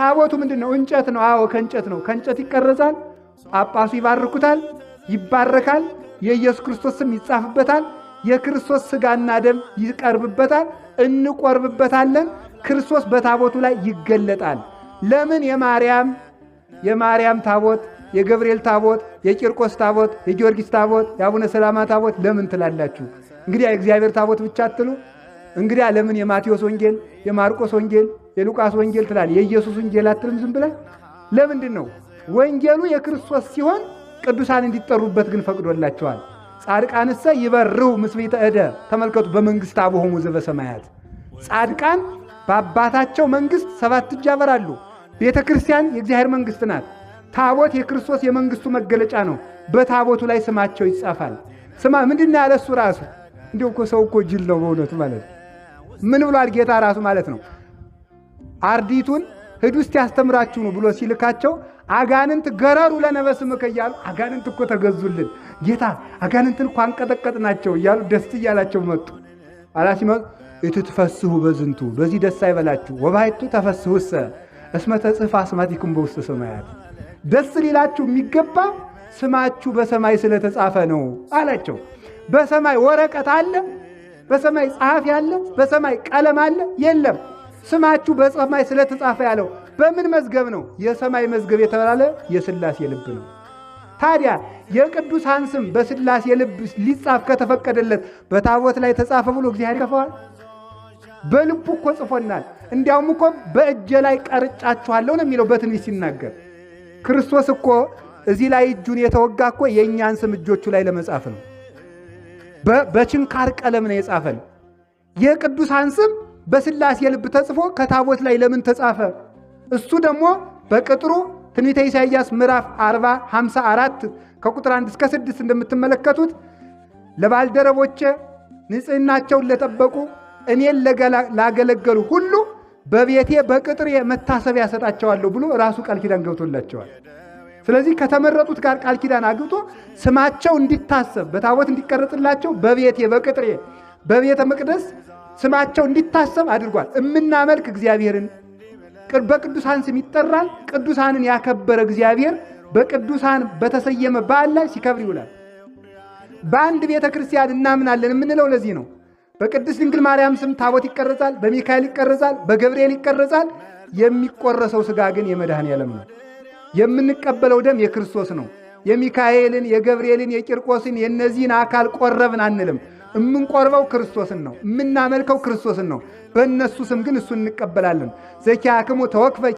ታቦቱ ምንድነው? እንጨት ነው። አዎ ከእንጨት ነው። ከእንጨት ይቀረጻል። ጳጳሱ ይባርኩታል፣ ይባረካል። የኢየሱስ ክርስቶስ ስም ይጻፍበታል። የክርስቶስ ሥጋና ደም ይቀርብበታል። እንቆርብበታለን። ክርስቶስ በታቦቱ ላይ ይገለጣል። ለምን የማርያም ታቦት፣ የገብርኤል ታቦት፣ የቂርቆስ ታቦት፣ የጊዮርጊስ ታቦት፣ የአቡነ ሰላማ ታቦት ለምን ትላላችሁ? እንግዲህ የእግዚአብሔር ታቦት ብቻ አትሉ? እንግዲህ ለምን የማቴዎስ ወንጌል፣ የማርቆስ ወንጌል፣ የሉቃስ ወንጌል ትላል? የኢየሱስ ወንጌል አትልም? ዝም ብለን ለምንድን ነው? ወንጌሉ የክርስቶስ ሲሆን ቅዱሳን እንዲጠሩበት ግን ፈቅዶላቸዋል። ጻድቃንሰ ይበርሁ ምስቤተ እደ። ተመልከቱ፣ በመንግሥተ አቡሆሙ ዘበሰማያት ጻድቃን በአባታቸው መንግሥት 7 እጅ ያበራሉ። ቤተ ክርስቲያን የእግዚአብሔር መንግሥት ናት። ታቦት የክርስቶስ የመንግሥቱ መገለጫ ነው። በታቦቱ ላይ ስማቸው ይጻፋል። ስማ ምንድን ያለ እሱ ራሱ እንዲሁ እኮ ሰው እኮ ጅል ነው በእውነቱ ማለት ነው። ምን ብሏል ጌታ ራሱ ማለት ነው? አርዲቱን ሂዱ እስቲ ያስተምራችሁ ነው ብሎ ሲልካቸው አጋንንት ገረሩ ለነበስምከ እያሉ አጋንንት እኮ ተገዙልን ጌታ፣ አጋንንትን እኮ አንቀጠቀጥናቸው እያሉ ደስ እያላቸው መጡ። አላሲመጡ እትትፈስሑ በዝንቱ፣ በዚህ ደስ አይበላችሁ። ወባይቱ ተፈስሑሰ እስመ ተጽሕፈ አስማቲክሙ በውስተ ሰማያት፣ ደስ ሊላችሁ የሚገባ ስማችሁ በሰማይ ስለተጻፈ ነው አላቸው። በሰማይ ወረቀት አለ? በሰማይ ጸሐፊ አለ? በሰማይ ቀለም አለ? የለም። ስማችሁ በሰማይ ስለተጻፈ ያለው በምን መዝገብ ነው? የሰማይ መዝገብ የተባለ የሥላሴ ልብ ነው። ታዲያ የቅዱሳን ስም በሥላሴ ልብ ሊጻፍ ከተፈቀደለት በታቦት ላይ ተጻፈ ብሎ እግዚአብሔር ይከፋዋል? በልቡ እኮ ጽፎናል። እንዲያውም እኮ በእጄ ላይ ቀርጫችኋለሁ ነው የሚለው በትንቢት ሲናገር። ክርስቶስ እኮ እዚህ ላይ እጁን የተወጋ እኮ የእኛን ስም እጆቹ ላይ ለመጻፍ ነው። በችንካር ቀለም ነው የጻፈን። የቅዱሳን ስም በሥላሴ ልብ ተጽፎ ከታቦት ላይ ለምን ተጻፈ? እሱ ደግሞ በቅጥሩ ትንቢተ ኢሳይያስ ምዕራፍ 40 54 ከቁጥር 1 እስከ 6 እንደምትመለከቱት ለባልደረቦቼ ንጽሕናቸውን ለጠበቁ እኔን ላገለገሉ ሁሉ በቤቴ በቅጥሬ መታሰቢያ ሰጣቸዋለሁ ብሎ ራሱ ቃል ኪዳን ገብቶላቸዋል። ስለዚህ ከተመረጡት ጋር ቃል ኪዳን አግብቶ ስማቸው እንዲታሰብ በታቦት እንዲቀረጽላቸው በቤቴ በቅጥሬ በቤተ መቅደስ ስማቸው እንዲታሰብ አድርጓል። እምናመልክ እግዚአብሔርን በቅዱሳን ስም ይጠራል። ቅዱሳንን ያከበረ እግዚአብሔር በቅዱሳን በተሰየመ በዓል ላይ ሲከብር ይውላል። በአንድ ቤተ ክርስቲያን እናምናለን የምንለው ለዚህ ነው። በቅድስት ድንግል ማርያም ስም ታቦት ይቀረጻል፣ በሚካኤል ይቀረጻል፣ በገብርኤል ይቀረጻል። የሚቆረሰው ሥጋ ግን የመድኃኔዓለም ነው። የምንቀበለው ደም የክርስቶስ ነው። የሚካኤልን፣ የገብርኤልን፣ የቂርቆስን የእነዚህን አካል ቆረብን አንልም። የምንቆርበው ክርስቶስን ነው። የምናመልከው ክርስቶስን ነው። በእነሱ ስም ግን እሱን እንቀበላለን። ዘኪያክሙ ተወክፈ